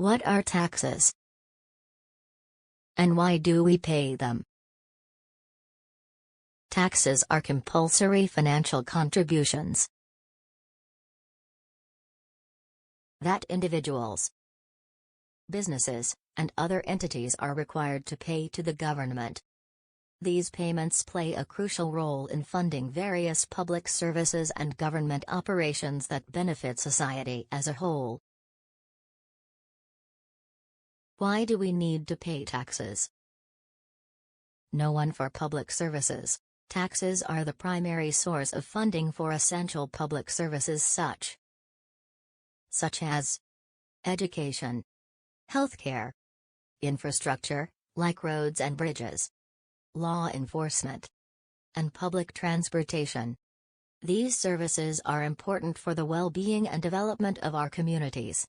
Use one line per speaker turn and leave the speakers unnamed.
What are taxes? And why do we pay them? Taxes are compulsory financial contributions that individuals, businesses, and other entities are required to pay to the government. These payments play a crucial role in funding various public services and government operations that benefit society as a whole. Why do we need to pay taxes? No one for public services. Taxes are the primary source of funding for essential public services such as education, healthcare, infrastructure, like roads and bridges, law enforcement, and public transportation. These services are important for the well-being and development of our communities.